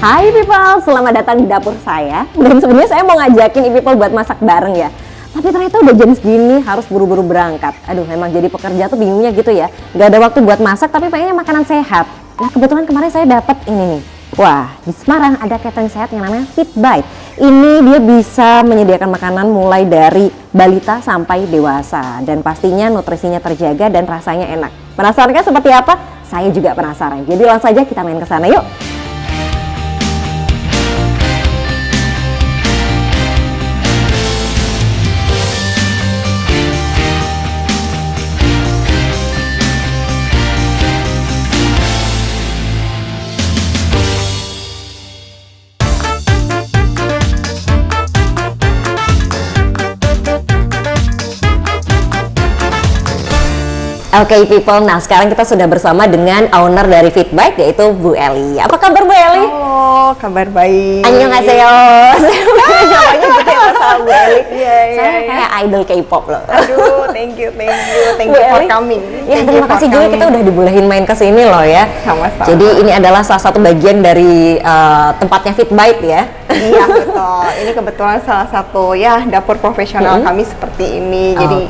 Hai people, selamat datang di dapur saya. Dan sebenarnya saya mau ngajakin people buat masak bareng ya. Tapi ternyata udah jam segini harus buru-buru berangkat. Aduh, memang jadi pekerja tuh bingungnya gitu ya. Gak ada waktu buat masak tapi pengennya makanan sehat. Nah kebetulan kemarin saya dapat ini nih. Wah, di Semarang ada catering sehat yang namanya Fitbite. Ini dia bisa menyediakan makanan mulai dari balita sampai dewasa. Dan pastinya nutrisinya terjaga dan rasanya enak. Penasaran kan seperti apa? Saya juga penasaran. Jadi langsung saja kita main ke sana yuk. Oke people, nah sekarang kita sudah bersama dengan owner dari Fitbite yaitu Bu Eli. Apa kabar Bu Eli? Oh, kabar baik. Annyeonghaseyo. Namanya gitu ya sama Bu Eli. Saya Iya. kayak idol K-pop loh. Aduh, thank you for coming. Ya terima kasih juga kita udah dibolehin main ke sini loh ya. Sama-sama. Jadi ini adalah salah satu bagian dari tempatnya Fitbite ya. Iya betul. Ini kebetulan salah satu ya dapur profesional kami seperti ini. Jadi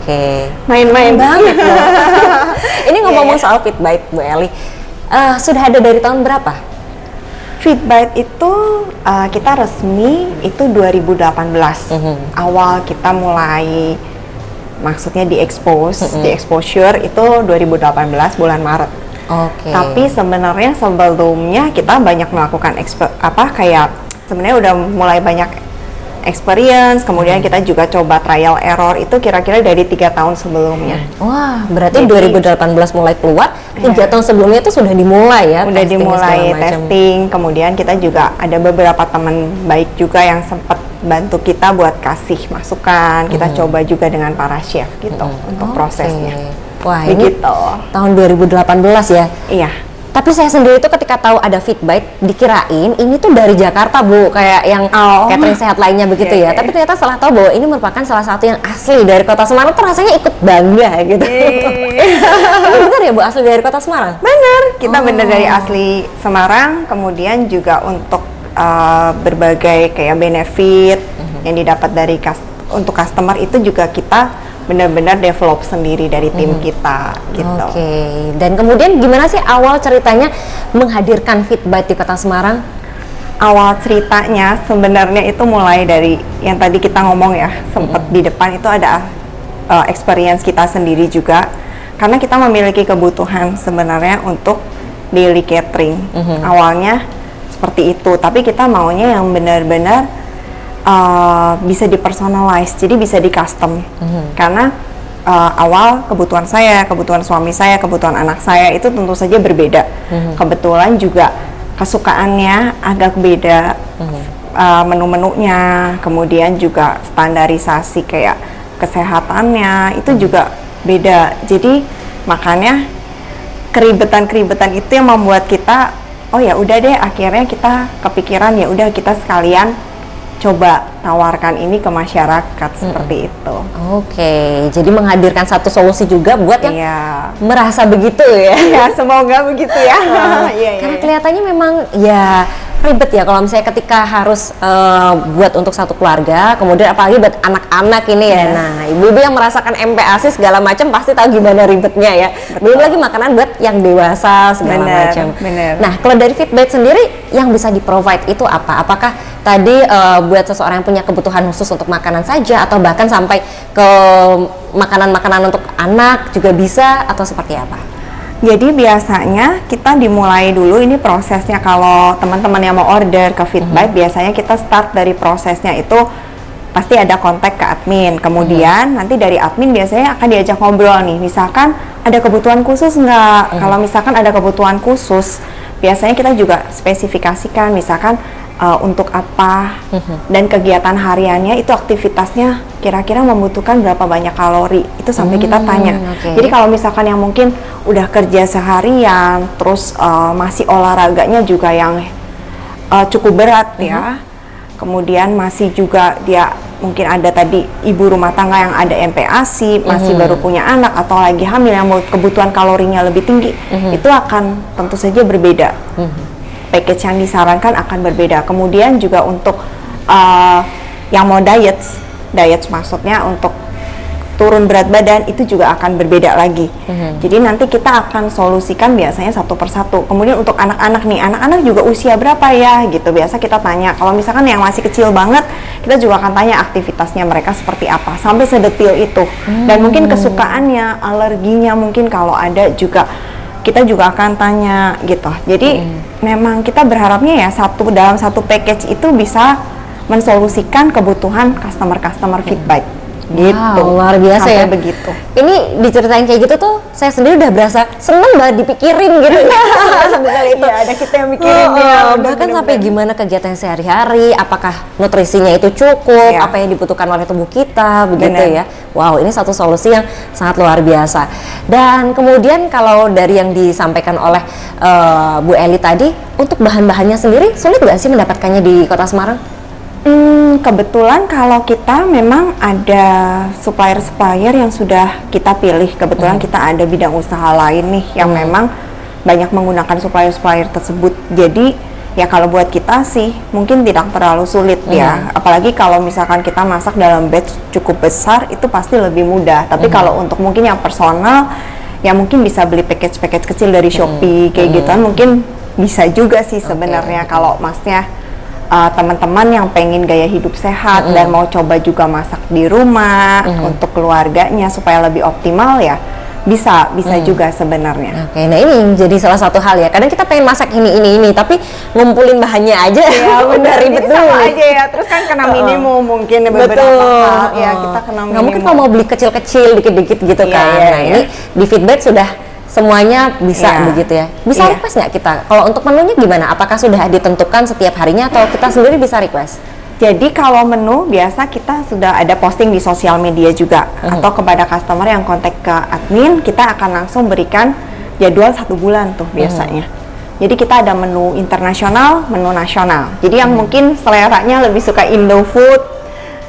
main-main banget loh. Ini ngomong-ngomong soal Fitbite Bu Eli, sudah ada dari tahun berapa? Fitbite itu kita resmi itu 2018. Awal kita mulai maksudnya di exposure itu 2018 bulan Maret. Oke. Tapi sebenarnya sebelumnya kita banyak melakukan sebenarnya udah mulai banyak experience, kemudian kita juga coba trial error itu kira-kira dari 3 tahun sebelumnya. Wah, berarti 2018 mulai keluar, 3 tahun sebelumnya itu sudah dimulai ya? Udah dimulai testing, kemudian kita juga ada beberapa teman baik juga yang sempat bantu kita buat kasih masukan, kita coba juga dengan para chef gitu untuk prosesnya. Wah, begitu. Ini tahun 2018 ya? Iya. Tapi saya sendiri tuh ketika tahu ada Fitbite, dikirain ini tuh dari Jakarta Bu, kayak yang catering sehat lainnya begitu ya. Tapi ternyata setelah tahu bahwa ini merupakan salah satu yang asli dari kota Semarang, tuh rasanya ikut bangga gitu. Benar ya Bu, asli dari kota Semarang? Benar, kita benar dari asli Semarang, kemudian juga untuk berbagai kayak benefit yang didapat dari untuk customer itu juga kita benar-benar develop sendiri dari tim kita gitu. Oke. Dan kemudian gimana sih awal ceritanya menghadirkan Fitbite di Kota Semarang? Awal ceritanya sebenarnya itu mulai dari yang tadi kita ngomong ya, sempat di depan itu ada experience kita sendiri juga. Karena kita memiliki kebutuhan sebenarnya untuk daily catering. Awalnya seperti itu, tapi kita maunya yang benar-benar bisa dipersonalize, jadi bisa di custom. Karena awal kebutuhan saya, kebutuhan suami saya, kebutuhan anak saya itu tentu saja berbeda. Kebetulan juga kesukaannya agak beda, menu-menunya, kemudian juga standarisasi kayak kesehatannya itu juga beda. Jadi makanya keribetan-keribetan itu yang membuat kita, oh ya udah deh, akhirnya kita kepikiran ya udah kita sekalian coba tawarkan ini ke masyarakat seperti itu. Oke, jadi menghadirkan satu solusi juga buat yang merasa begitu ya. Ya, semoga begitu ya. Karena kelihatannya memang ya ribet ya kalau misalnya ketika harus buat untuk satu keluarga, kemudian apalagi buat anak-anak ini ya. Nah, ibu-ibu yang merasakan MPASI segala macam pasti tahu gimana ribetnya ya. Belum lagi makanan buat yang dewasa segala macam. Nah, kalau dari Fitbite sendiri yang bisa di-provide itu apa? Apakah tadi buat seseorang yang punya kebutuhan khusus untuk makanan saja atau bahkan sampai ke makanan-makanan untuk anak juga bisa atau seperti apa? Jadi biasanya kita dimulai dulu ini prosesnya kalau teman-teman yang mau order ke Fitbite biasanya kita start dari prosesnya itu pasti ada kontak ke admin, kemudian nanti dari admin biasanya akan diajak ngobrol nih, misalkan ada kebutuhan khusus nggak? Kalau misalkan ada kebutuhan khusus biasanya kita juga spesifikasikan misalkan untuk apa dan kegiatan hariannya itu aktivitasnya kira-kira membutuhkan berapa banyak kalori itu sampai kita tanya. Jadi kalau misalkan yang mungkin udah kerja seharian terus masih olahraganya juga yang cukup berat ya, kemudian masih juga dia mungkin ada tadi ibu rumah tangga yang ada MPASI, masih baru punya anak atau lagi hamil yang mau kebutuhan kalorinya lebih tinggi, itu akan tentu saja berbeda. package yang disarankan akan berbeda. Kemudian juga untuk yang mau diet maksudnya untuk turun berat badan itu juga akan berbeda lagi. Jadi nanti kita akan solusikan biasanya satu persatu. Kemudian untuk anak-anak nih, anak-anak juga usia berapa ya gitu. Biasa kita tanya, kalau misalkan yang masih kecil banget, kita juga akan tanya aktivitasnya mereka seperti apa, sampai sedetil itu. Dan mungkin kesukaannya, alerginya mungkin kalau ada juga kita juga akan tanya gitu. Jadi memang kita berharapnya ya dalam satu package itu bisa mensolusikan kebutuhan customer feedback. Gitu. Wow, luar biasa sampai ya. Begitu. Ini diceritain kayak gitu tuh, saya sendiri udah berasa seneng banget dipikirin gitu. Sampai itu. Iya, ada kita yang mikirin bahkan sampai gimana kegiatan sehari-hari, apakah nutrisinya itu cukup, apa yang dibutuhkan oleh tubuh kita, begitu ya. Wow, ini satu solusi yang sangat luar biasa. Dan kemudian kalau dari yang disampaikan oleh Bu Eli tadi, untuk bahan-bahannya sendiri sulit nggak sih mendapatkannya di Kota Semarang? Kebetulan kalau kita memang ada supplier yang sudah kita pilih. Kebetulan kita ada bidang usaha lain nih yang memang banyak menggunakan supplier tersebut. Jadi ya kalau buat kita sih mungkin tidak terlalu sulit ya. Apalagi kalau misalkan kita masak dalam batch cukup besar, itu pasti lebih mudah. Tapi kalau untuk mungkin yang personal, ya mungkin bisa beli package kecil dari Shopee kayak gituan mungkin bisa juga sih sebenarnya. Kalau masnya teman-teman yang pengen gaya hidup sehat dan mau coba juga masak di rumah untuk keluarganya supaya lebih optimal, ya bisa juga sebenarnya. Oke, nah ini jadi salah satu hal ya. Kadang kita pengen masak ini, tapi ngumpulin bahannya aja. Ya udah ribet dulu. Sama aja ya. Terus kan kena minimum mungkin beberapa hal. Ya kita kena minimum. Nggak mungkin kalau mau beli kecil-kecil, dikit-dikit gitu kan. Nah ini di feedback sudah semuanya bisa begitu ya. Bisa request nggak kita? Kalau untuk menunya gimana? Apakah sudah ditentukan setiap harinya atau kita sendiri bisa request? Jadi kalau menu biasa kita sudah ada posting di sosial media juga atau kepada customer yang kontak ke admin, kita akan langsung berikan jadwal 1 bulan tuh biasanya. Jadi kita ada menu internasional, menu nasional. Jadi yang mungkin seleranya lebih suka Indo food,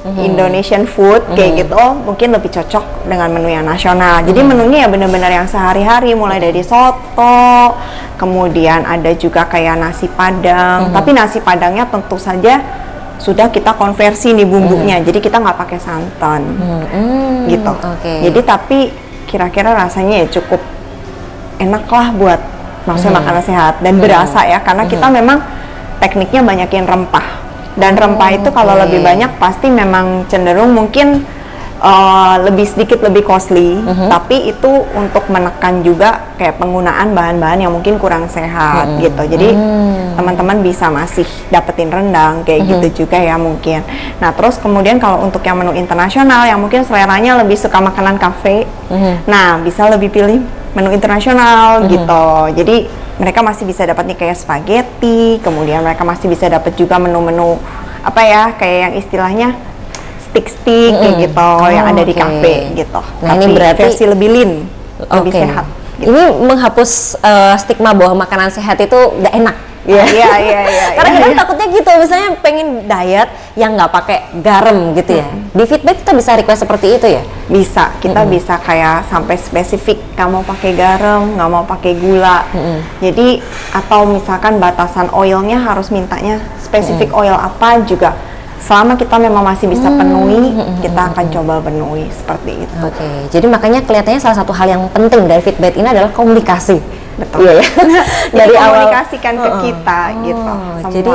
Indonesian food kayak gitu, mungkin lebih cocok dengan menu yang nasional. Jadi menunya ya benar-benar yang sehari-hari, mulai dari soto, kemudian ada juga kayak nasi padang. Tapi nasi padangnya tentu saja sudah kita konversi nih bumbunya, jadi kita nggak pakai santan, gitu. Jadi tapi kira-kira rasanya ya cukup enak lah buat maksudnya makanan sehat dan berasa ya, karena kita memang tekniknya banyakin rempah. Dan rempah itu kalau lebih banyak pasti memang cenderung mungkin lebih sedikit lebih costly, tapi itu untuk menekan juga kayak penggunaan bahan-bahan yang mungkin kurang sehat gitu. Jadi teman-teman bisa masih dapetin rendang kayak gitu juga ya mungkin. Nah terus kemudian kalau untuk yang menu internasional yang mungkin seleranya lebih suka makanan kafe, nah bisa lebih pilih menu internasional gitu. Jadi mereka masih bisa dapat nih kayak spaghetti, kemudian mereka masih bisa dapat juga menu-menu apa ya, kayak yang istilahnya stick kayak gitu yang ada di kafe gitu. Nah, tapi ini berarti versi lebih lean, lebih sehat. Gitu. Ini menghapus stigma bahwa makanan sehat itu nggak enak. Iya. Karena kadang takutnya gitu, misalnya pengen diet yang nggak pakai garam gitu ya. Di feedback kita bisa request seperti itu ya? Bisa, kita bisa kayak sampai spesifik nggak mau pakai garam, nggak mau pakai gula. Jadi atau misalkan batasan oilnya harus mintanya spesifik oil apa juga. Selama kita memang masih bisa penuhi, kita akan coba penuhi seperti itu. Jadi makanya kelihatannya salah satu hal yang penting dari feedback ini adalah komunikasi. Betul. Iya ya. Dari komunikasikan ke kita gitu semuanya. Jadi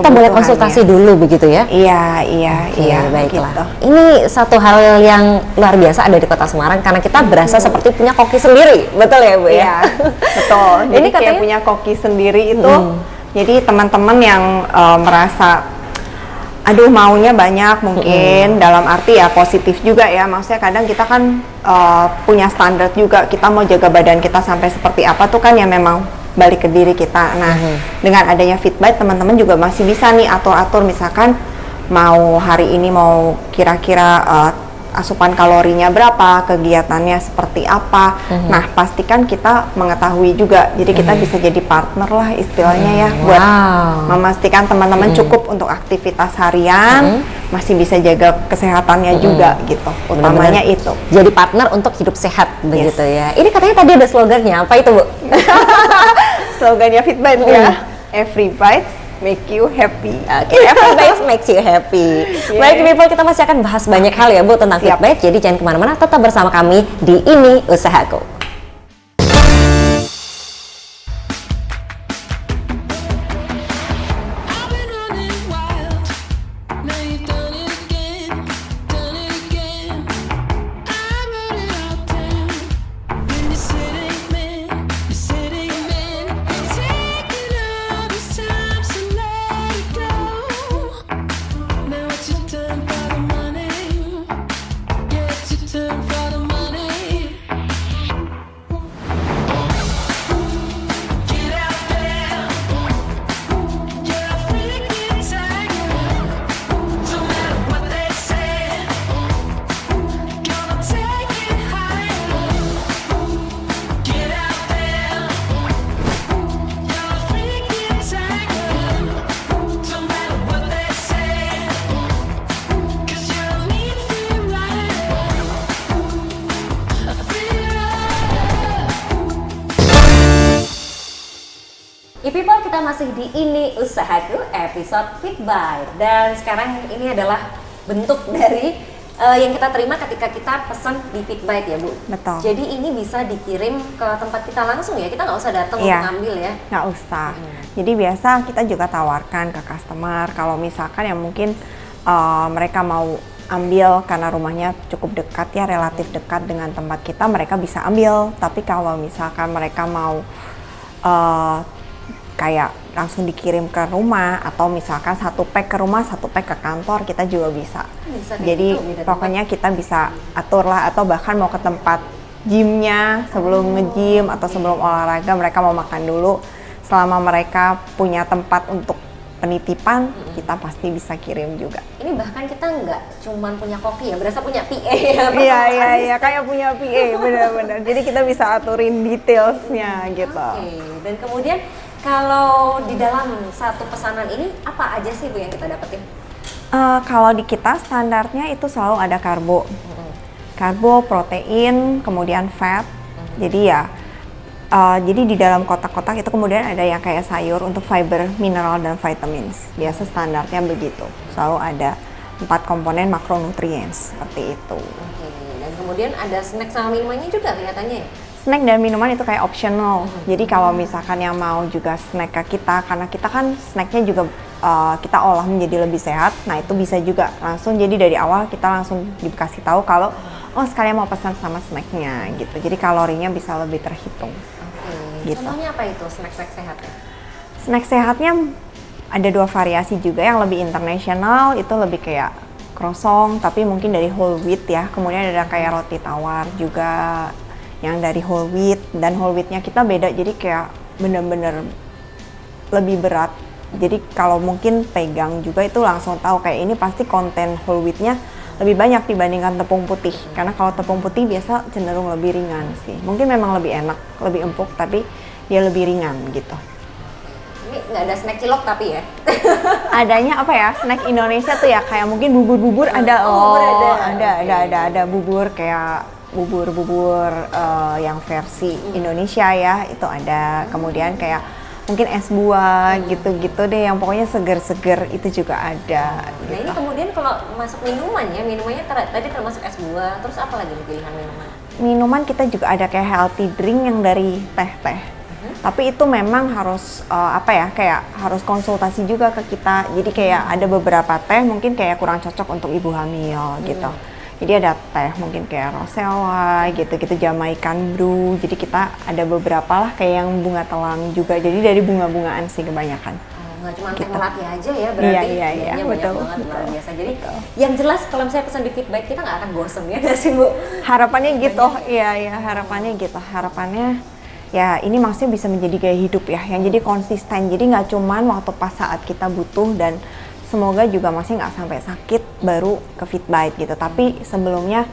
kita boleh konsultasi dulu begitu ya? Iya. Baiklah. Gitu. Ini satu hal yang luar biasa ada di Kota Semarang karena kita berasa seperti punya koki sendiri, betul ya Bu ya? Iya, betul. Jadi Ini kayak katanya punya koki sendiri itu. Jadi teman-teman yang merasa aduh maunya banyak mungkin dalam arti ya positif juga ya, maksudnya kadang kita kan punya standar juga, kita mau jaga badan kita sampai seperti apa tuh kan ya memang balik ke diri kita. Nah dengan adanya feedback teman-teman juga masih bisa nih atur-atur, misalkan mau hari ini mau kira-kira asupan kalorinya berapa, kegiatannya seperti apa. Nah pastikan kita mengetahui juga, jadi kita bisa jadi partner lah istilahnya ya, buat memastikan teman-teman cukup untuk aktivitas harian, masih bisa jaga kesehatannya juga gitu, utamanya itu. Jadi partner untuk hidup sehat begitu ya. Ini katanya tadi ada slogannya, apa itu Bu? Slogannya feedback ya. Every bite make you happy. Oke, every bite makes you happy. Baik, people, kita masih akan bahas banyak hal ya Bu tentang Siap. feedback. Jadi jangan kemana-mana, tetap bersama kami di Ini Usahaku. I've been running wild. Now you've done it again, done it again. I wrote it all down. When you're sitting man, taking all this time, so let it go. Now it's your turn for the money. Yeah, it's your turn for the money. Get out there. You're a freaking tiger. No matter what they say, gonna take it higher. Get out there. You're a freaking tiger. No matter what they say, 'cause you're a mean free rider. A free rider. People, kita masih di Ini Usahaku episode Fit Bite, dan sekarang ini adalah bentuk dari yang kita terima ketika kita pesan di Fit Bite ya Bu. Betul. Jadi ini bisa dikirim ke tempat kita langsung ya, kita nggak usah datang Iya. untuk ngambil ya. Nggak usah. Jadi biasa kita juga tawarkan ke customer kalau misalkan yang mungkin mereka mau ambil karena rumahnya cukup dekat ya, relatif dekat dengan tempat kita, mereka bisa ambil. Tapi kalau misalkan mereka mau kayak langsung dikirim ke rumah, atau misalkan satu pack ke rumah, satu pack ke kantor, kita juga bisa. Bisa kayak Jadi gitu, beda pokoknya kita bisa atur lah, atau bahkan mau ke tempat gymnya sebelum nge-gym atau sebelum olahraga, mereka mau makan dulu. Selama mereka punya tempat untuk penitipan, kita pasti bisa kirim juga. Ini bahkan kita nggak cuman punya koki ya, berasa punya PA ya. Iya, kayak punya PA, benar-benar. Jadi kita bisa aturin detailsnya gitu. Oke, dan kemudian kalau di dalam satu pesanan ini apa aja sih Bu yang kita dapetin? Kalau di kita standarnya itu selalu ada karbo, protein, kemudian fat. Jadi ya, jadi di dalam kotak-kotak itu kemudian ada yang kayak sayur untuk fiber, mineral, dan vitamins. Biasa standarnya begitu. Selalu ada 4 komponen makronutrients seperti itu. Oke, dan kemudian ada snack sama minumannya juga kelihatannya ya? Snack dan minuman itu kayak optional. Jadi kalau misalkan yang mau juga snack ke kita, karena kita kan snacknya juga kita olah menjadi lebih sehat. Nah itu bisa juga langsung. Jadi dari awal kita langsung dikasih tahu kalau sekalian mau pesan sama snacknya gitu. Jadi kalorinya bisa lebih terhitung. Oke, Gitu. contohnya apa itu snack-snack sehatnya? Snack sehatnya ada 2 variasi juga. Yang lebih internasional itu lebih kayak croissant, tapi mungkin dari whole wheat ya. Kemudian ada kayak roti tawar juga yang dari whole wheat, dan whole wheatnya kita beda, jadi kayak bener-bener lebih berat. Jadi kalau mungkin pegang juga itu langsung tahu kayak ini pasti konten whole wheatnya lebih banyak dibandingkan tepung putih, karena kalau tepung putih biasa cenderung lebih ringan sih. Mungkin memang lebih enak, lebih empuk, tapi dia lebih ringan gitu. Ini nggak ada snack cilok tapi ya? Adanya apa ya, snack Indonesia tuh ya kayak mungkin bubur-bubur ada. bubur Ada bubur kayak bubur yang versi Indonesia ya, itu ada. Kemudian kayak mungkin es buah gitu-gitu deh, yang pokoknya seger-seger itu juga ada. Nah ini kemudian kalau masuk minuman ya, minumannya tadi termasuk es buah, terus apa lagi nih pilihan minuman? Minuman kita juga ada kayak healthy drink yang dari teh-teh. Tapi itu memang harus kayak harus konsultasi juga ke kita. Jadi kayak ada beberapa teh mungkin kayak kurang cocok untuk ibu hamil gitu. Jadi ada teh mungkin kayak Rosella gitu-gitu, Jamaican Brew. Jadi kita ada beberapa lah kayak yang bunga telang juga. Jadi dari bunga-bungaan sih kebanyakan. Nggak cuma teh Gitu. melati aja ya berarti? Iya, Banyak betul, banget, luar betul. biasa. Jadi yang jelas kalau misalnya pesan di feedback kita nggak akan bosen ya nggak sih Bu? Harapannya gitu, iya harapannya gitu. Harapannya ya ini maksudnya bisa menjadi gaya hidup ya, yang jadi konsisten. Jadi nggak cuman waktu pas saat kita butuh, dan semoga juga masih nggak sampai sakit baru ke Fit Bite gitu. Tapi sebelumnya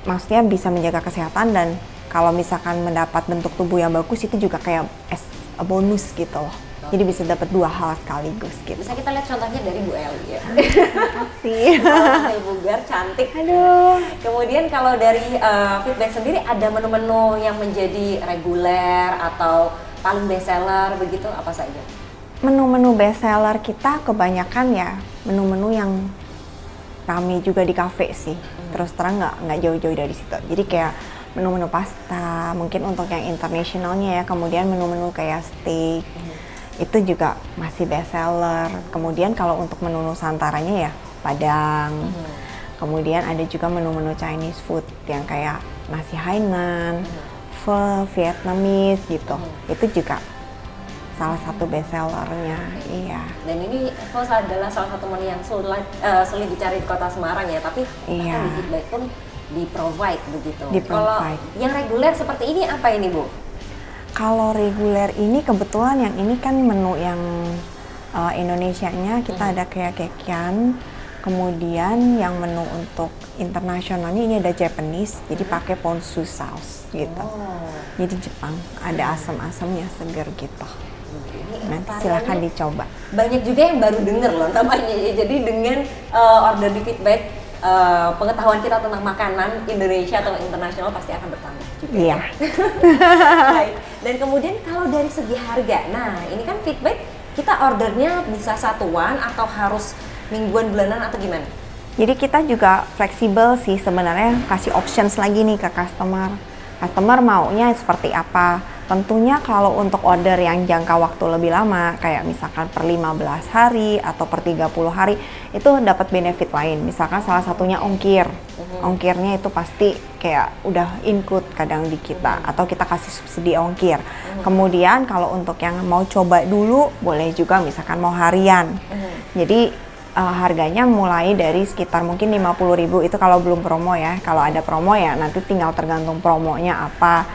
maksudnya bisa menjaga kesehatan, dan kalau misalkan mendapat bentuk tubuh yang bagus itu juga kayak a bonus gitu loh. Jadi bisa dapat 2 hal sekaligus gitu. Bisa kita lihat contohnya dari Bu Eli ya. Sih. Hamil bugar, cantik. Aduh. Kemudian kalau dari Fit Bite sendiri ada menu-menu yang menjadi reguler atau paling best seller begitu apa saja? Menu-menu best seller kita kebanyakan ya menu-menu yang rame juga di kafe sih. Terus terang nggak jauh-jauh dari situ. Jadi kayak menu-menu pasta, mungkin untuk yang internasionalnya ya. Kemudian menu-menu kayak steak, itu juga masih best seller. Kemudian kalau untuk menu Nusantaranya ya Padang. Kemudian ada juga menu-menu Chinese food yang kayak nasi Hainan, pho, Vietnamese gitu. Itu juga salah satu best sellernya, iya. Dan ini pho adalah salah satu menu yang sulit dicari di kota Semarang ya, tapi Iya. bahkan di feedback pun di-provide begitu. Di-provide. Kalau yang reguler seperti ini apa ini Bu? Kalau reguler ini kebetulan yang ini kan menu yang Indonesianya kita ada kayak kekian. Kemudian yang menu untuk internasionalnya ini ada Japanese, jadi pakai ponzu sauce gitu. Jadi Jepang, ada asam-asamnya segar gitu. Nanti silahkan dicoba. Banyak juga yang baru denger loh namanya ya. Jadi dengan order di feedback, pengetahuan kita tentang makanan Indonesia atau internasional pasti akan bertambah juga. Iya. Baik. Dan kemudian kalau dari segi harga, nah ini kan feedback kita ordernya bisa satuan atau harus mingguan, bulanan atau gimana? Jadi kita juga fleksibel sih sebenarnya, kasih options lagi nih ke customer. Customer maunya seperti apa? Tentunya kalau untuk order yang jangka waktu lebih lama, kayak misalkan per 15 hari atau per 30 hari, itu dapat benefit lain. Misalkan salah satunya ongkir. Ongkirnya itu pasti kayak udah include kadang di kita, atau kita kasih subsidi ongkir. Kemudian kalau untuk yang mau coba dulu, boleh juga misalkan mau harian. Jadi harganya mulai dari sekitar mungkin 50.000 itu kalau belum promo ya. Kalau ada promo ya nanti tinggal tergantung promonya apa.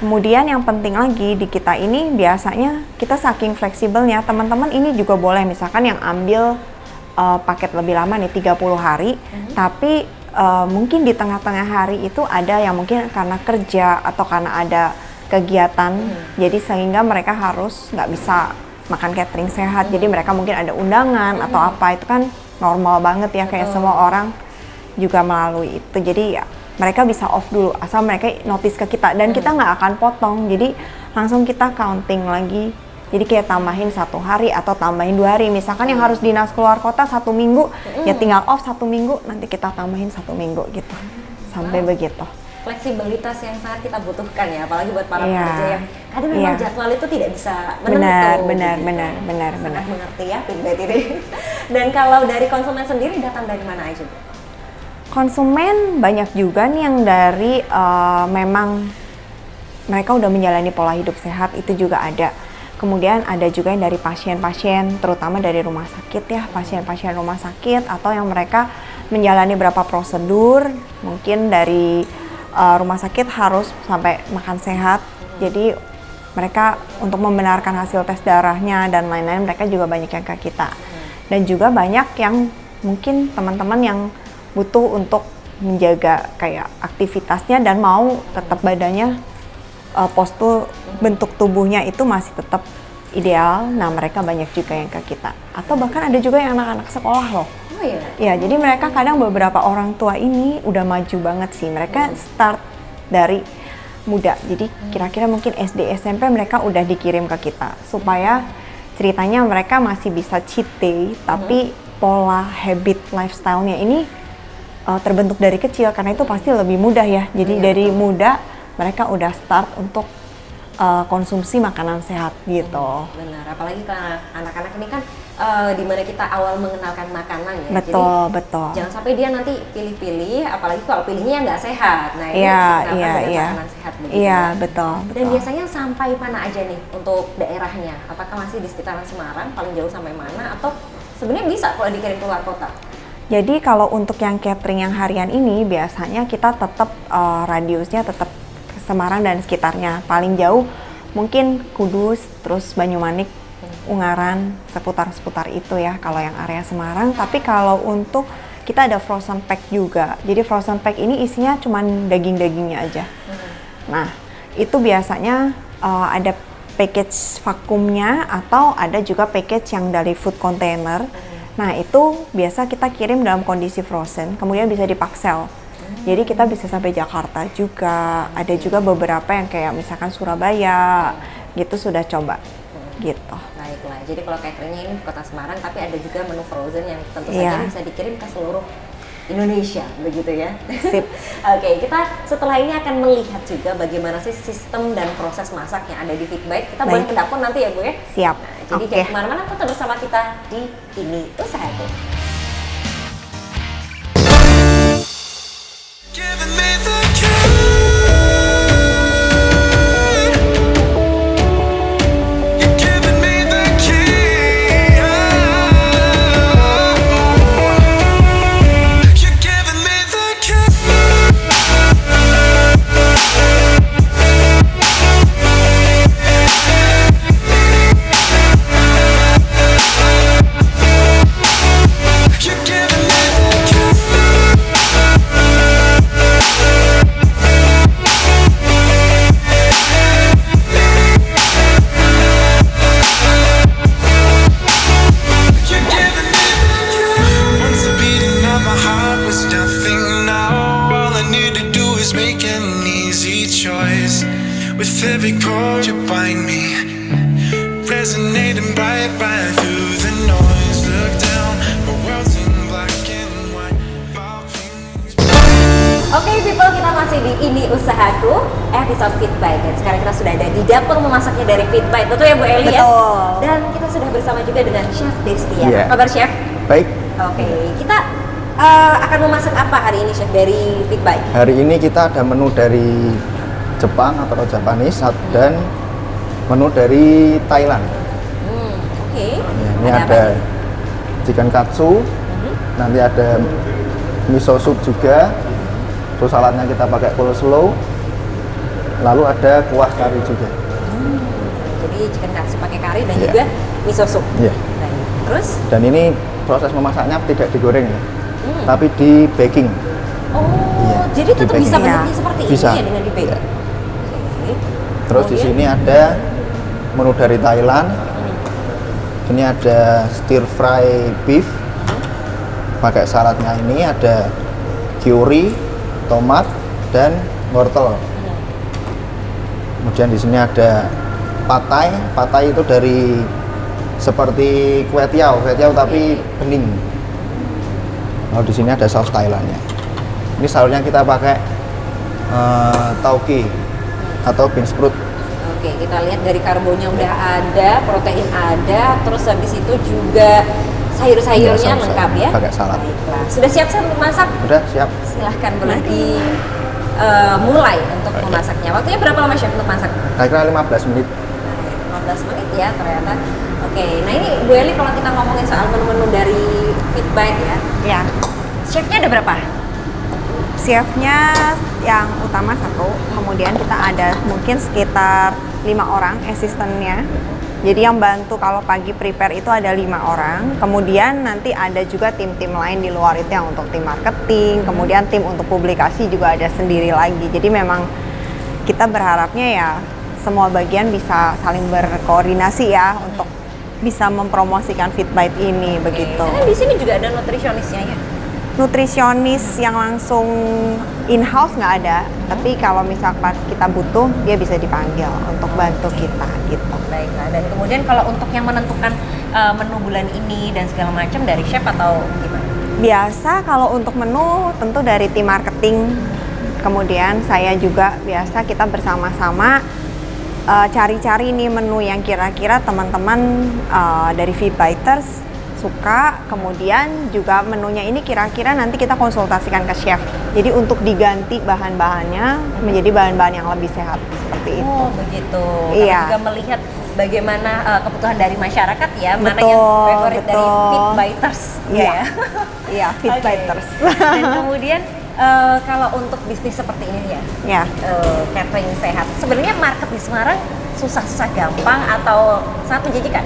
Kemudian yang penting lagi di kita ini biasanya kita saking fleksibelnya, teman-teman ini juga boleh misalkan yang ambil paket lebih lama nih 30 hari, tapi mungkin di tengah-tengah hari itu ada yang mungkin karena kerja atau karena ada kegiatan, jadi sehingga mereka harus nggak bisa makan catering sehat, jadi mereka mungkin ada undangan atau apa, itu kan normal banget ya, kayak semua orang juga melalui itu. Jadi ya mereka bisa off dulu asal mereka notice ke kita, dan kita nggak akan potong, jadi langsung kita counting lagi. Jadi kayak tambahin 1 hari atau tambahin 2 hari, misalkan yang harus dinas keluar kota 1 minggu, ya tinggal off 1 minggu, nanti kita tambahin 1 minggu gitu, sampai begitu. Fleksibilitas yang sangat kita butuhkan ya, apalagi buat para Iya. pekerja yang kadang memang Iya. jadwal itu tidak bisa menentu. Benar. Sangat mengerti ya feedback ini. Dan kalau dari konsumen sendiri datang dari mana aja Bu? Konsumen banyak juga nih yang dari memang mereka udah menjalani pola hidup sehat, itu juga ada. Kemudian ada juga yang dari pasien-pasien, terutama dari rumah sakit ya, pasien-pasien rumah sakit atau yang mereka menjalani berapa prosedur, mungkin dari rumah sakit harus sampai makan sehat. Jadi mereka untuk membenarkan hasil tes darahnya dan lain-lain, mereka juga banyak yang ke kita. Dan juga banyak yang mungkin teman-teman yang butuh untuk menjaga kayak aktivitasnya dan mau tetap badannya postur bentuk tubuhnya itu masih tetap ideal. Nah, mereka banyak juga yang ke kita. Atau bahkan ada juga yang anak-anak sekolah loh. Oh iya. Ya, jadi mereka kadang beberapa orang tua ini udah maju banget sih. Mereka start dari muda. Jadi kira-kira mungkin SD, SMP mereka udah dikirim ke kita supaya ceritanya mereka masih bisa cheat day, tapi pola habit lifestyle-nya ini terbentuk dari kecil, karena itu pasti lebih mudah ya. Jadi dari muda mereka udah start untuk konsumsi makanan sehat gitu. Benar, apalagi karena anak-anak ini kan dimana kita awal mengenalkan makanan ya. Betul, Jadi betul. jangan sampai dia nanti pilih-pilih, apalagi kalau pilihnya yang nggak sehat. Nah ini Iya, kenapa iya, dengan iya. makanan sehat begitu Iya, ya. betul, Dan betul. biasanya sampai mana aja nih untuk daerahnya? Apakah masih di sekitaran Semarang, paling jauh sampai mana? Atau sebenarnya bisa kalau dikirim keluar kota? Jadi kalau untuk yang catering yang harian ini biasanya kita tetap radiusnya tetap ke Semarang dan sekitarnya. Paling jauh mungkin Kudus, terus Banyumanik, Ungaran, seputar-seputar itu ya kalau yang area Semarang. Tapi kalau untuk kita ada frozen pack juga. Jadi frozen pack ini isinya cuman daging-dagingnya aja. Nah, itu biasanya ada package vakumnya atau ada juga package yang dari food container. Nah, itu biasa kita kirim dalam kondisi frozen, kemudian bisa dipaksel. Jadi kita bisa sampai Jakarta juga. Ada juga beberapa yang kayak misalkan Surabaya gitu sudah coba gitu. Baiklah, jadi kalau cateringnya ini Kota Semarang, tapi ada juga menu frozen yang tentu Iya. saja bisa dikirim ke seluruh Indonesia, begitu ya. Sip. Oke, kita setelah ini akan melihat juga bagaimana sih sistem dan proses masak yang ada di Fitbite. Kita boleh Baik. ke dapur nanti ya Bu ya. Siap. Nah, jadi Oke. jangan kemana-mana, tetap bersama kita di Ini Usahaku. Giving me the key. You're giving me the key. You're giving me the key. You're giving me the key. You're giving me the key. Once the beating of my heart was nothing now. All I need to do is make an easy choice. With every chord you bind me, resonating bright through the noise. Look down, my world's in black and white. All things Oke people, kita masih di Ini Usahaku, episode Fitbite. Dan sekarang kita sudah ada di dapur memasaknya dari Fitbite. Betul ya Bu Eli ya? Betul. Dan kita sudah bersama juga dengan Chef Desti ya. Iya. Apa kabar Chef? Baik, Oke, kita akan memasak apa hari ini Chef dari Fitbite? hari ini kita ada menu dari Jepang atau Japanese dan menu dari Thailand. Oke. Ya, ini apa ada nih? chicken katsu, nanti ada miso soup juga, terus saladnya kita pakai coleslaw, lalu ada kuah kari juga. Jadi chicken katsu pakai kari dan Iya. juga miso soup. Iya. Baik. Terus? Dan ini proses memasaknya tidak digoreng, ya, tapi di baking. Oh, Iya, jadi tetap di bisa baking. bentuknya Iya. seperti Bisa. ini ya dengan di baking. Iya. Oke. Terus di Kemudian? sini ada menu dari Thailand. Ini ada stir fry beef. Pakai saladnya ini ada curry, tomat, dan wortel. Kemudian di sini ada patai. Patai itu dari seperti kue tiao tapi bening. Lalu di sini ada saus Thailandnya. Ini sayurnya kita pakai tauge atau bean sprout. Oke, kita lihat dari karbonya udah ada, protein ada, terus habis itu juga sayur-sayurnya Iya, sayur-sayur. lengkap ya. Pakai salad. Baiklah. Sudah siap Chef untuk masak? Udah siap. Silahkan boleh mulai untuk memasaknya. Waktunya berapa lama Chef untuk masak? Kira-kira 15 menit. 15 menit ya ternyata. Oke, nah ini Bu Eli kalau kita ngomongin soal menu-menu dari Fitbite ya, Ya. chefnya ada berapa? Chefnya yang utama satu, kemudian kita ada mungkin sekitar 5 orang asistennya. Jadi yang bantu kalau pagi prepare itu ada 5 orang. Kemudian nanti ada juga tim-tim lain di luar itu yang untuk tim marketing, kemudian tim untuk publikasi juga ada sendiri lagi. Jadi memang kita berharapnya ya semua bagian bisa saling berkoordinasi ya untuk bisa mempromosikan Fitbite ini begitu. Karena di sini juga ada nutrisionisnya ya. Nutrisionis yang langsung in-house nggak ada, tapi kalau misalkan kita butuh, dia bisa dipanggil untuk bantu kita gitu. Baiklah, dan kemudian kalau untuk yang menentukan menu bulan ini dan segala macam dari chef atau gimana? Biasa kalau untuk menu tentu dari tim marketing, kemudian saya juga biasa kita bersama-sama cari-cari nih menu yang kira-kira teman-teman dari Fitbiters suka, kemudian juga menunya ini kira-kira nanti kita konsultasikan ke chef. Jadi untuk diganti bahan-bahannya menjadi bahan-bahan yang lebih sehat seperti itu. Oh begitu. Iya. Kami juga melihat bagaimana kebutuhan dari masyarakat ya, mana Betul, yang favorit dari betul. Fitbiters. Iya. ya. Iya, Fitbiters. Oke. Dan kemudian kalau untuk bisnis seperti ini ya, Ya. catering sehat. Sebenarnya market di Semarang susah-susah gampang atau sangat menjanjikan?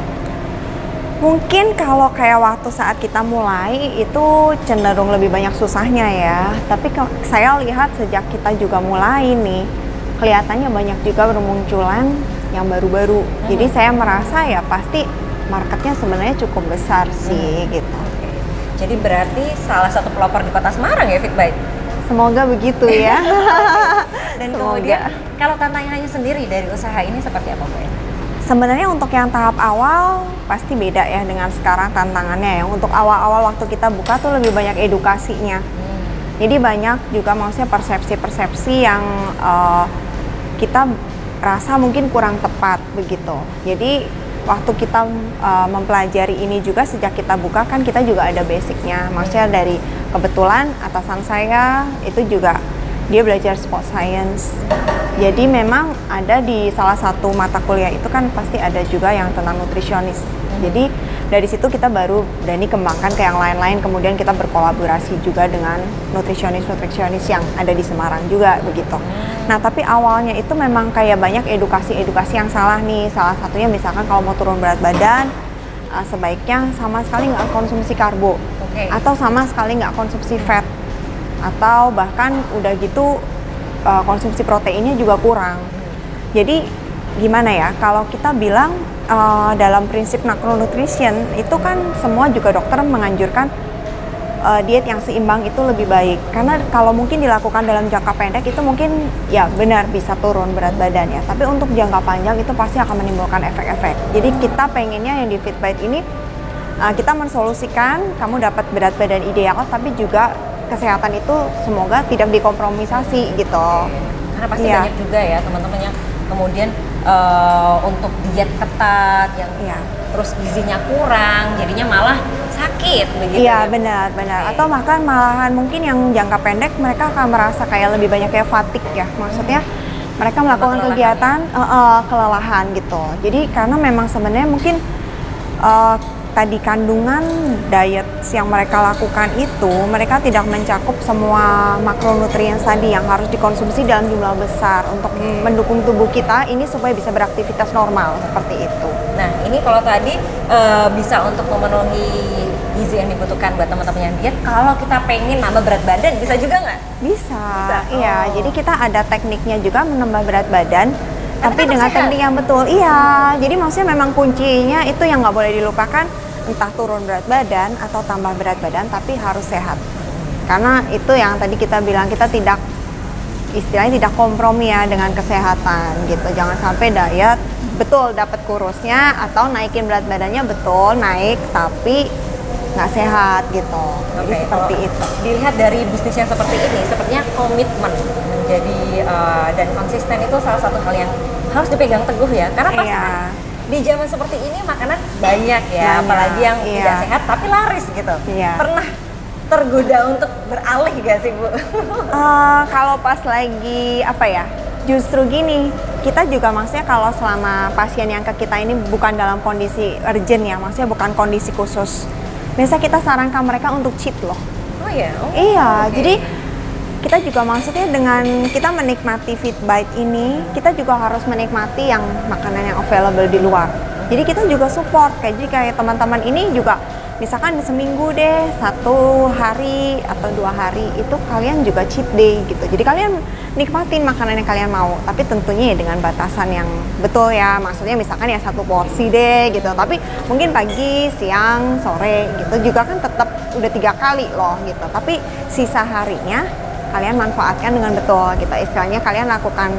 Mungkin kalau kayak waktu saat kita mulai itu cenderung lebih banyak susahnya ya. Tapi saya lihat sejak kita juga mulai nih, kelihatannya banyak juga bermunculan yang baru-baru. Jadi saya merasa ya pasti marketnya sebenarnya cukup besar sih gitu. Jadi berarti salah satu pelopor di Kota Semarang ya Fitbite? Semoga begitu ya. Dan Semoga. kemudian kalau tantangannya sendiri dari usaha ini seperti apa Bu? Sebenarnya untuk yang tahap awal pasti beda ya dengan sekarang tantangannya ya. Untuk awal-awal waktu kita buka tuh lebih banyak edukasinya. Jadi banyak juga maksudnya persepsi-persepsi yang kita rasa mungkin kurang tepat begitu. Jadi waktu kita mempelajari ini juga sejak kita buka kan kita juga ada basicnya. Maksudnya dari kebetulan atasan saya itu juga dia belajar sport science. Jadi memang ada di salah satu mata kuliah itu kan pasti ada juga yang tentang nutrisionis. Jadi dari situ kita baru berani kembangkan ke yang lain-lain. Kemudian kita berkolaborasi juga dengan nutrisionis yang ada di Semarang juga begitu. Nah tapi awalnya itu memang kayak banyak edukasi yang salah nih. Salah satunya misalkan kalau mau turun berat badan, sebaiknya sama sekali nggak konsumsi karbo, atau sama sekali nggak konsumsi fat, atau bahkan udah gitu konsumsi proteinnya juga kurang. Jadi gimana ya, kalau kita bilang dalam prinsip macronutrition itu kan semua juga dokter menganjurkan diet yang seimbang itu lebih baik. Karena kalau mungkin dilakukan dalam jangka pendek itu mungkin ya benar bisa turun berat badan ya. Tapi untuk jangka panjang itu pasti akan menimbulkan efek-efek. Jadi kita pengennya yang di Fitbite ini kita mensolusikan kamu dapat berat badan ideal tapi juga kesehatan itu semoga tidak dikompromisasi gitu. Karena pasti banyak juga ya teman-teman yang kemudian untuk diet ketat yang terus gizinya kurang, jadinya malah sakit begitu. Iya benar. Atau bahkan malahan mungkin yang jangka pendek mereka akan merasa kayak lebih banyak kayak fatigue ya. Maksudnya mereka melakukan kegiatan kelelahan gitu. Jadi karena memang sebenarnya mungkin tadi kandungan diet yang mereka lakukan itu mereka tidak mencakup semua makronutrien tadi yang harus dikonsumsi dalam jumlah besar untuk mendukung tubuh kita ini supaya bisa beraktivitas normal seperti itu. Nah ini kalau tadi bisa untuk memenuhi gizi yang dibutuhkan buat teman-teman yang diet. Kalau kita pengen nambah berat badan bisa juga nggak? Bisa. Iya. Jadi kita ada tekniknya juga menambah berat badan. Tapi dengan teknik yang betul, iya. Jadi maksudnya memang kuncinya itu yang nggak boleh dilupakan, entah turun berat badan atau tambah berat badan, tapi harus sehat. Karena itu yang tadi kita bilang, kita tidak, istilahnya tidak kompromi ya dengan kesehatan gitu. Jangan sampai diet, betul dapat kurusnya atau naikin berat badannya betul naik, tapi nggak sehat gitu. Jadi seperti itu. Dilihat dari bisnis yang seperti ini, sepertinya komitmen menjadi dan konsisten itu salah satu hal yang harus dipegang teguh ya. Karena pastikan di zaman seperti ini makanan banyak ya, apalagi yang tidak sehat tapi laris gitu. Pernah tergoda untuk beralih gak sih Bu? Kalau pas lagi apa ya? Justru gini, kita juga maksudnya kalau selama pasien yang ke kita ini bukan dalam kondisi urgent ya, maksudnya bukan kondisi khusus. Biasa kita sarankan mereka untuk cheat loh. Oh ya? Iya, jadi kita juga maksudnya dengan kita menikmati Fitbite ini, kita juga harus menikmati yang makanan yang available di luar. Jadi kita juga support, kayak teman-teman ini juga misalkan seminggu deh, 1 hari atau 2 hari itu kalian juga cheat day gitu. Jadi kalian nikmatin makanan yang kalian mau, tapi tentunya ya dengan batasan yang betul ya. Maksudnya misalkan ya 1 porsi deh gitu. Tapi mungkin pagi, siang, sore gitu juga kan tetap udah 3 kali loh gitu. Tapi sisa harinya kalian manfaatkan dengan betul gitu. Istilahnya kalian lakukan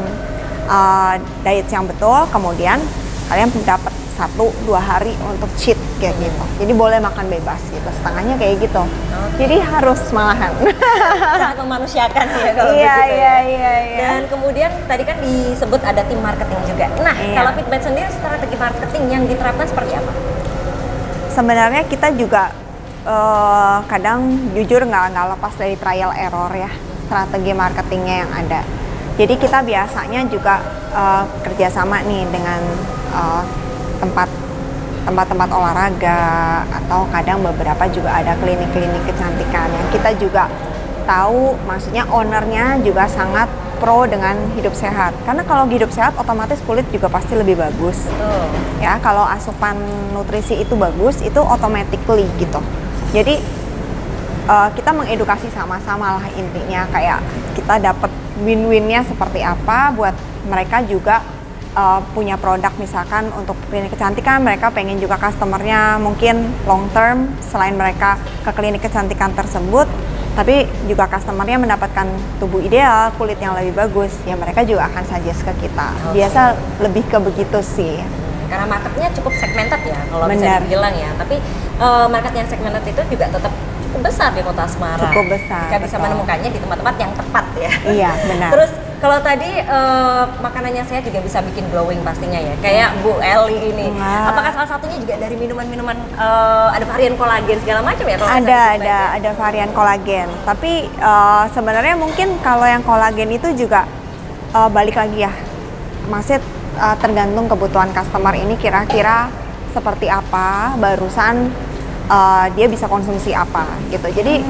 diet yang betul, kemudian kalian dapat 1-2 hari untuk cheat kayak gitu. Jadi boleh makan bebas gitu, setengahnya kayak gitu. Jadi harus malahan. Sangat memanusiakan ya kalau Iya. Dan kemudian tadi kan disebut ada tim marketing juga. Nah, kalau Fitbite sendiri strategi marketing yang diterapkan seperti apa? Sebenarnya kita juga kadang jujur nggak lepas dari trial error ya strategi marketingnya yang ada. Jadi kita biasanya juga kerjasama nih dengan tempat-tempat olahraga atau kadang beberapa juga ada klinik-klinik kecantikan yang kita juga tahu, maksudnya ownernya juga sangat pro dengan hidup sehat. Karena kalau hidup sehat otomatis kulit juga pasti lebih bagus. Ya, kalau asupan nutrisi itu bagus, itu automatically gitu. Jadi kita mengedukasi sama-sama lah intinya, kayak kita dapat win-winnya seperti apa buat mereka juga punya produk misalkan untuk klinik kecantikan, mereka pengen juga customernya mungkin long term selain mereka ke klinik kecantikan tersebut, tapi juga customernya mendapatkan tubuh ideal, kulit yang lebih bagus, ya mereka juga akan suggest ke kita. Biasa lebih ke begitu sih. karena marketnya cukup segmented ya kalau bisa Benar. dibilang ya. Tapi market yang segmented itu juga tetap cukup besar di Kota Semarang. Cukup besar, Kita bisa betul. menemukannya di tempat-tempat yang tepat ya. Iya, benar. Terus kalau tadi makanannya saya juga bisa bikin glowing pastinya ya. Kayak Bu Eli ini. Wah. Apakah salah satunya juga dari minuman-minuman ada varian kolagen segala macam ya? Kalau saya feedback ya? Ada varian kolagen. Tapi sebenarnya mungkin kalau yang kolagen itu juga balik lagi ya, masih tergantung kebutuhan customer ini kira-kira seperti apa, barusan dia bisa konsumsi apa gitu. Jadi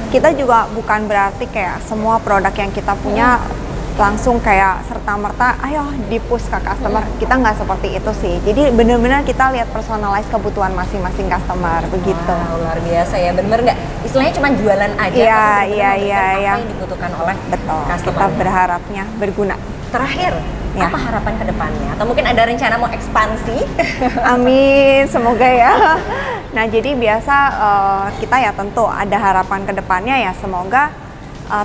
kita juga bukan berarti kayak semua produk yang kita punya langsung kayak serta-merta ayo di-push ke customer. Kita nggak seperti itu sih. Jadi benar-benar kita lihat personalize kebutuhan masing-masing customer begitu. Wow, luar biasa ya. Bener-bener nggak istilahnya cuma jualan aja, Iya, tapi bener-bener iya, memberikan iya, apa iya. yang dibutuhkan oleh Betul. customer. Kita berharapnya berguna. Terakhir, Ya. apa harapan ke depannya? Atau mungkin ada rencana mau ekspansi? Amin, semoga ya. Nah, jadi biasa kita ya tentu ada harapan ke depannya ya, semoga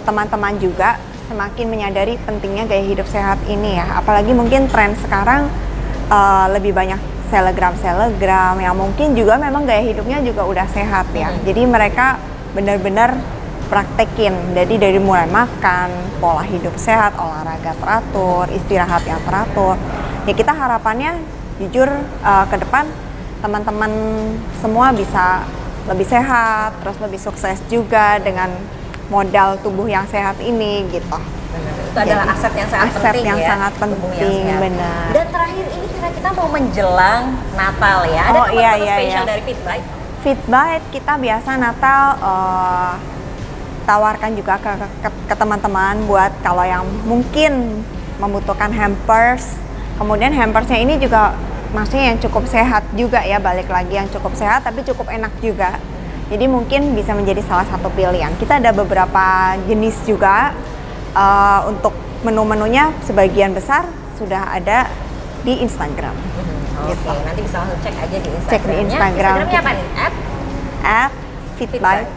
teman-teman juga semakin menyadari pentingnya gaya hidup sehat ini ya. Apalagi mungkin tren sekarang lebih banyak selegram yang mungkin juga memang gaya hidupnya juga udah sehat ya. Jadi mereka benar-benar praktekin. Jadi dari mulai makan, pola hidup sehat, olahraga teratur, istirahat yang teratur. Ya kita harapannya jujur ke depan teman-teman semua bisa lebih sehat, terus lebih sukses juga dengan modal tubuh yang sehat ini gitu. Itu adalah aset yang sangat Aset penting yang ya. sangat tubuh yang penting, sehat. benar. Dan terakhir ini kita mau menjelang Natal ya. Ada Oh, iya, menu iya, spesial iya. dari Fitbite? Fitbite kita biasa Natal tawarkan juga ke teman-teman buat kalau yang mungkin membutuhkan hampers. Kemudian hampersnya ini juga maksudnya yang cukup sehat juga ya, balik lagi yang cukup sehat tapi cukup enak juga. Jadi mungkin bisa menjadi salah satu pilihan. Kita ada beberapa jenis juga untuk menu-menunya sebagian besar sudah ada di Instagram. Oke, Gitu. nanti bisa langsung cek aja di Instagramnya. Cek di Instagram. Instagramnya apa nih? At Fitbite Fitbite.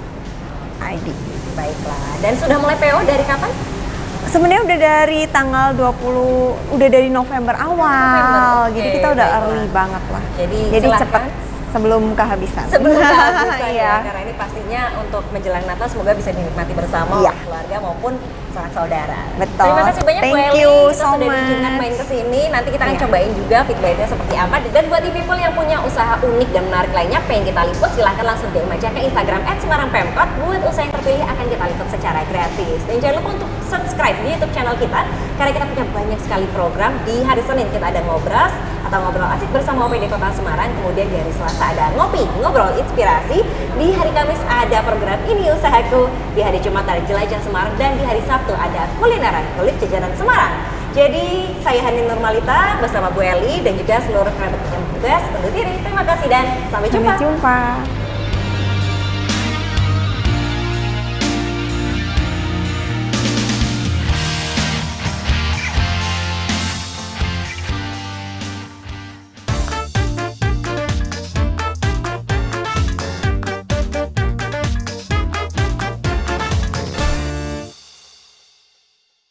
ID. Baiklah. Dan sudah mulai PO dari kapan? Sebenarnya udah dari tanggal 20, udah dari November awal. November, Jadi oke, kita udah baiklah. early banget lah. Jadi silakan. cepet sebelum kehabisan. Sebelum kehabisan Iya. ya, karena ini pastinya untuk menjelang Natal semoga bisa dinikmati bersama Iya. oleh keluarga maupun sanak saudara. Betul. Terima kasih banyak Bu Thank Eli. you Kita so sudah diizinkan much. main ke sini. Nanti kita akan Iya. cobain juga Fitbite-nya seperti apa. Dan buat people yang punya usaha unik dan menarik lainnya pengen kita liput, silahkan langsung DM aja ke Instagram @semarangpemkot. Buat usaha yang terpilih akan kita liput secara gratis. Dan jangan lupa untuk subscribe di YouTube channel kita karena kita punya banyak sekali program. Di hari Senin kita ada ngobras atau ngobrol asik bersama OPD Kota Semarang. Kemudian di hari Selasa ada ngopi, ngobrol inspirasi. Di hari Kamis ada program Ini Usahaku. Di hari Jumat ada Jelajah Semarang. Dan di hari Sabtu ada kulineran kulit jajanan Semarang. Jadi saya Hanin Nurmalita bersama Bu Eli dan juga seluruh kerabat yang bertugas undur diri. Terima kasih dan sampai jumpa. Sampai jumpa.